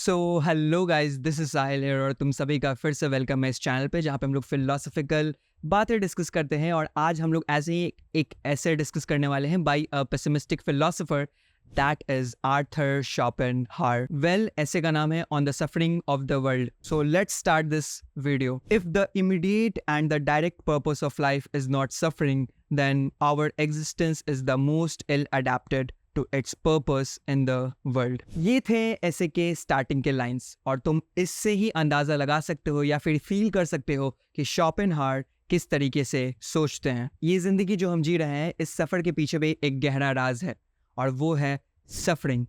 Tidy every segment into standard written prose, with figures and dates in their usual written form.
So hello guys, this is Sahil here और तुम सभी का फिर से वेलकम है इस चैनल पे जहाँ पे हम लोग फिलोसफिकल बातें डिस्कस करते हैं। और आज हम लोग ऐसे ही एक ऐसे डिस्कस करने वाले हैं by a pessimistic philosopher, that is Arthur Schopenhauer. Well, essay का नाम है on the suffering of the world. So let's start this video. If the immediate and the direct purpose of life is not suffering, then our existence is the most ill adapted to its purpose in the world। ये थे ऐसे के starting के lines, और तुम इससे ही अंदाजा लगा सकते हो या फिर फील कर सकते हो कि शोपेनहावर किस तरीके से सोचते हैं। ये जिंदगी जो हम जी रहे हैं, इस सफर के पीछे भी एक गहरा राज है, और वो है सफरिंग,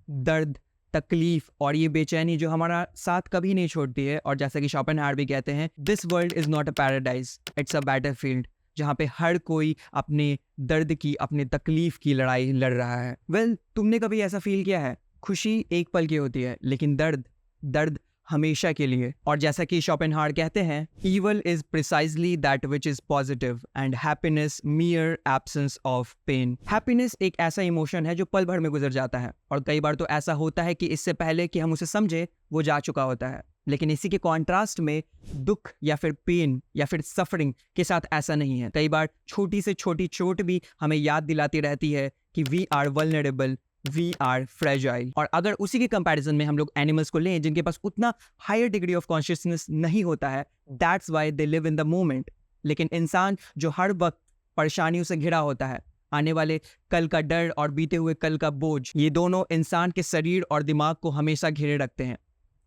दर्द, तकलीफ और ये बेचैनी जो हमारा साथ कभी नहीं छोड़ती है। और जैसा कि शोपेनहावर भी कहते हैं, this world is not a paradise, it's a battlefield, जहाँ पे हर कोई अपने दर्द की, अपने तकलीफ की लड़ाई लड़ रहा है। वेल, तुमने कभी ऐसा फील किया है? खुशी एक पल की होती है, लेकिन दर्द हमेशा के लिए। और जैसा कि शोपेनहावर कहते हैं, evil is precisely that which is positive and happiness mere absence of pain. Happiness एक ऐसा इमोशन है जो पल भर में गुजर जाता है, और कई बार तो ऐसा होता है कि इससे पहले कि हम उसे समझे वो जा चुका होता है। लेकिन इसी के कॉन्ट्रास्ट में दुख या फिर पेन या फिर सफरिंग के साथ ऐसा नहीं है। कई बार छोटी से छोटी चोट भी हमें याद दिलाती रहती है कि we are vulnerable, we are fragile. और अगर उसी के कंपैरिजन में हम लोग एनिमल्स को लें जिनके पास उतना हायर डिग्री ऑफ कॉन्शियसनेस नहीं होता है, that's why they live in the moment. लेकिन इंसान जो हर वक्त परेशानियों से घिरा होता है, आने वाले कल का डर और बीते हुए कल का बोझ, ये दोनों इंसान के शरीर और दिमाग को हमेशा घिरे रखते हैं,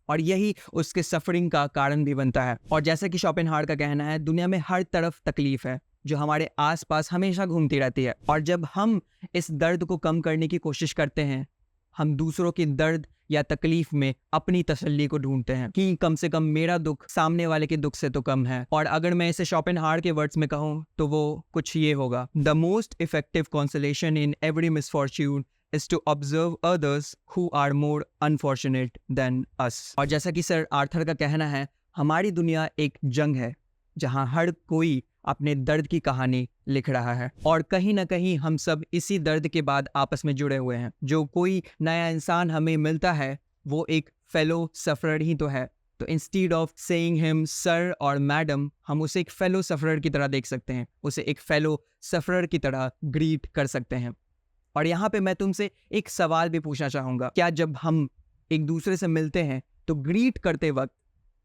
और यही उसके सफरिंग का कारण भी बनता है। और जैसा कि शोपेनहावर का कहना है, दुनिया में हर तरफ तकलीफ है जो हमारे आसपास हमेशा घूमती रहती है। और जब हम इस दर्द को कम करने की कोशिश करते हैं, हम दूसरों की दर्द या तकलीफ में अपनी तसल्ली को ढूंढते हैं कि कम से कम मेरा दुख सामने वाले के दुख से तो कम है। और अगर मैं इसे शोपेनहावर के वर्ड्स में कहूँ तो वो कुछ ये होगा: the most effective consolation in every misfortune is to observe others who are more unfortunate than us। और जैसा कि सर आर्थर का कहना है, हमारी दुनिया एक जंग है जहां हर कोई अपने दर्द की कहानी लिख रहा है, और कहीं ना कहीं हम सब इसी दर्द के बाद आपस में जुड़े हुए हैं। जो कोई नया इंसान हमें मिलता है, वो एक फेलो सफरर ही तो है। तो instead of saying him sir और मैडम, हम उसे एक फेलो सफरर की तरह देख सकते हैं, उसे एक फेलो सफरर की तरह ग्रीट कर सकते हैं। और यहाँ पे मैं तुमसे एक सवाल भी पूछना चाहूँगा, क्या जब हम एक दूसरे से मिलते हैं तो ग्रीट करते वक्त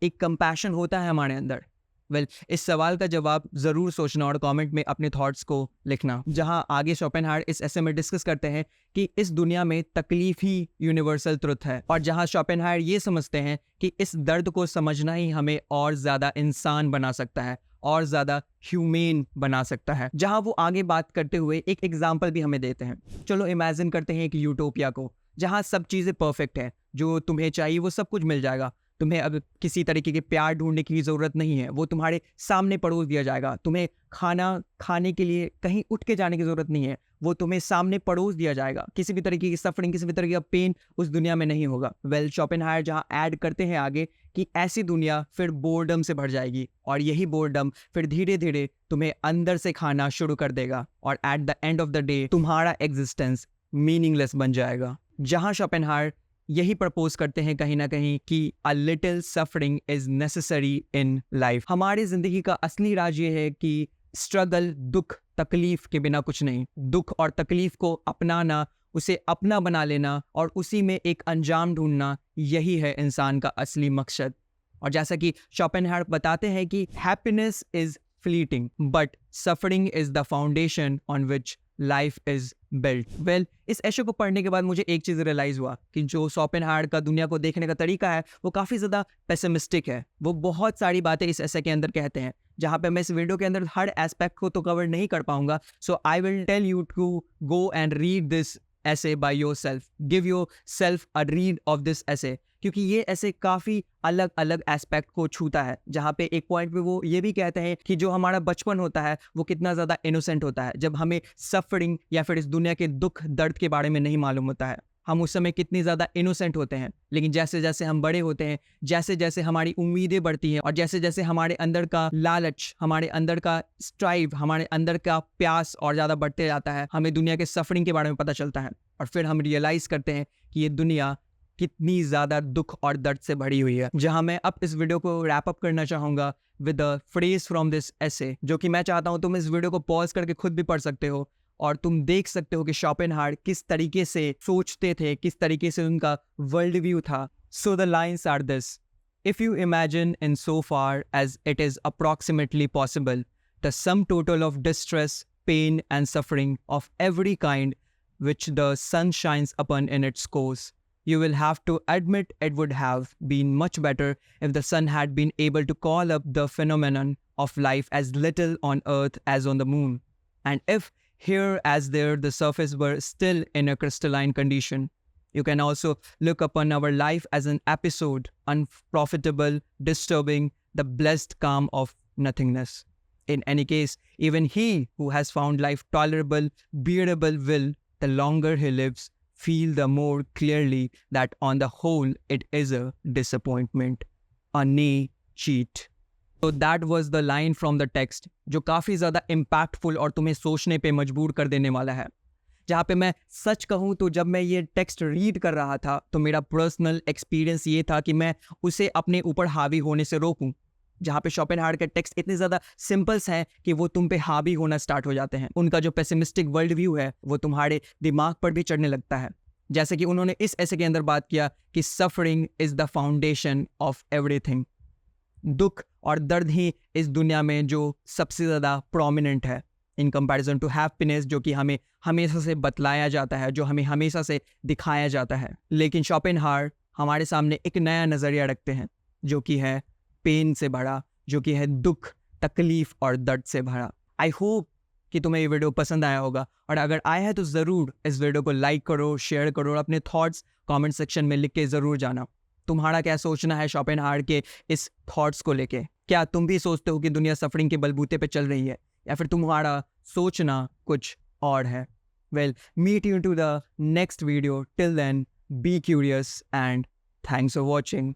एक कंपैशन होता है हमारे अंदर? वेल, इस सवाल का जवाब ज़रूर सोचना और कमेंट में अपने थॉट्स को लिखना। जहाँ आगे शोपेनहावर इस ऐसे में डिस्कस करते हैं कि इस दुनिया में तकलीफ ही यूनिवर्सल ट्रुथ है, और जहाँ शोपेनहावर ये समझते हैं कि इस दर्द को समझना ही हमें और ज़्यादा इंसान बना सकता है और ज़्यादा ह्यूमेन बना सकता है। जहाँ वो आगे बात करते हुए एक एग्जाम्पल भी हमें देते हैं। चलो इमेजिन करते हैं एक यूटोपिया को, जहाँ सब चीज़ें परफेक्ट है, जो तुम्हें चाहिए वो सब कुछ मिल जाएगा। तुम्हें अब किसी तरीके के प्यार ढूंढने की ज़रूरत नहीं है, वो तुम्हारे सामने परोस दिया जाएगा। तुम्हें खाना खाने के लिए कहीं उठ के जाने की ज़रूरत नहीं है, वो तुम्हें सामने परोस दिया जाएगा। किसी भी तरीके की सफरिंग, किसी भी तरीके का पेन उस दुनिया में नहीं होगा। वेल, शोपेनहावर जहाँ ऐड करते हैं आगे कि ऐसी दुनिया फिर बोर्डम से भर जाएगी, और यही बोर्डम फिर धीरे धीरे तुम्हें अंदर से खाना शुरू कर देगा, और at the end of the day तुम्हारा एग्जिस्टेंस मीनिंगलेस बन जाएगा। जहाँ शोपेनहावर यही प्रपोज करते हैं कहीं ना कहीं कि a little suffering is necessary in life. हमारी जिंदगी का असली राज ये है कि स्ट्रगल, दुख, तकलीफ के बिना कुछ नहीं। दुख और तकलीफ को अपनाना, उसे अपना बना लेना और उसी में एक अंजाम ढूंढना, यही है इंसान का असली मकसद। और जैसा कि शोपेनहावर बताते हैं कि happiness is fleeting but suffering is the foundation on which life is built. Well, इस एशो को पढ़ने के बाद मुझे एक चीज़ रियलाइज हुआ कि जो शोपेनहावर का दुनिया को देखने का तरीका है वो काफ़ी ज़्यादा पेसिमिस्टिक है। वो बहुत सारी बातें इस एसे के अंदर कहते हैं, जहाँ पे मैं इस वीडियो के अंदर हर एस्पेक्ट को तो कवर नहीं कर पाऊंगा। So I will tell you to go and read this essay by yourself, give yourself a read of this essay, क्योंकि ये ऐसे काफ़ी अलग अलग एस्पेक्ट को छूता है। जहाँ पे एक पॉइंट पे वो ये भी कहते हैं कि जो हमारा बचपन होता है वो कितना ज़्यादा इनोसेंट होता है, जब हमें सफरिंग या फिर इस दुनिया के दुख दर्द के बारे में नहीं मालूम होता है। हम उस समय कितनी ज़्यादा इनोसेंट होते हैं, लेकिन जैसे जैसे हम बड़े होते हैं, जैसे जैसे हमारी उम्मीदें बढ़ती हैं, और जैसे जैसे हमारे अंदर का लालच, हमारे अंदर का स्ट्राइव, हमारे अंदर का प्यास और ज़्यादा बढ़ते जाता है, हमें दुनिया के सफरिंग के बारे में पता चलता है, और फिर हम रियलाइज़ करते हैं कि ये दुनिया कितनी ज़्यादा दुख और दर्द से भरी हुई है। जहाँ मैं अब इस वीडियो को रैप अप करना चाहूँगा with a phrase from this एसे, जो कि मैं चाहता हूँ तुम इस वीडियो को पॉज करके खुद भी पढ़ सकते हो और तुम देख सकते हो कि शोपेनहावर किस तरीके से सोचते थे, किस तरीके से उनका वर्ल्ड व्यू था। So the lines are this: If you imagine in so far as it is approximately possible, the sum total of distress, pain, and suffering of every kind which the sun shines upon in its course, you will have to admit it would have been much better if the sun had been able to call up the phenomenon of life as little on earth as on the moon, and if here as there the surface were still in a crystalline condition. You can also look upon our life as an episode, unprofitable, disturbing, the blessed calm of nothingness. In any case, even he who has found life tolerable, bearable will, the longer he lives, feel the more clearly that on the whole it is a disappointment, a nay, cheat. So that was the line from the text, जो काफ़ी ज़्यादा impactful और तुम्हें सोचने पे मजबूर कर देने वाला है। जहाँ पे मैं सच कहूँ तो जब मैं ये टेक्स्ट रीड कर रहा था तो मेरा पर्सनल एक्सपीरियंस ये था कि मैं उसे अपने ऊपर हावी होने से रोकूं। जहाँ पे शोपेनहावर के टेक्स्ट इतने ज़्यादा सिंपल्स हैं कि वो तुम पे हावी होना स्टार्ट हो जाते हैं। उनका जो पेसिमिस्टिक वर्ल्ड व्यू है वो तुम्हारे दिमाग पर भी चढ़ने लगता है। जैसे कि उन्होंने इस ऐसे के अंदर बात किया कि suffering is the foundation of everything. दुख और दर्द ही इस दुनिया में जो सबसे ज़्यादा प्रोमिनेंट है इन कंपैरिजन टू हैप्पीनेस, जो कि हमें हमेशा से बतलाया जाता है, जो हमें हमेशा से दिखाया जाता है। लेकिन शोपेनहावर हमारे सामने एक नया नज़रिया रखते हैं जो कि है पेन से भरा, जो कि है दुख, तकलीफ और दर्द से भरा। आई होप कि तुम्हें ये वीडियो पसंद आया होगा, और अगर आया है तो ज़रूर इस वीडियो को लाइक करो, शेयर करो और अपने थॉट्स कमेंट सेक्शन में लिख के ज़रूर जाना। तुम्हारा क्या सोचना है शोपेनहावर के इस थॉट्स को लेके? क्या तुम भी सोचते हो कि दुनिया सफरिंग के बलबूते पे चल रही है, या फिर तुम्हारा सोचना कुछ और है? Well, meet you to the next video. Till then, be curious and thanks for watching.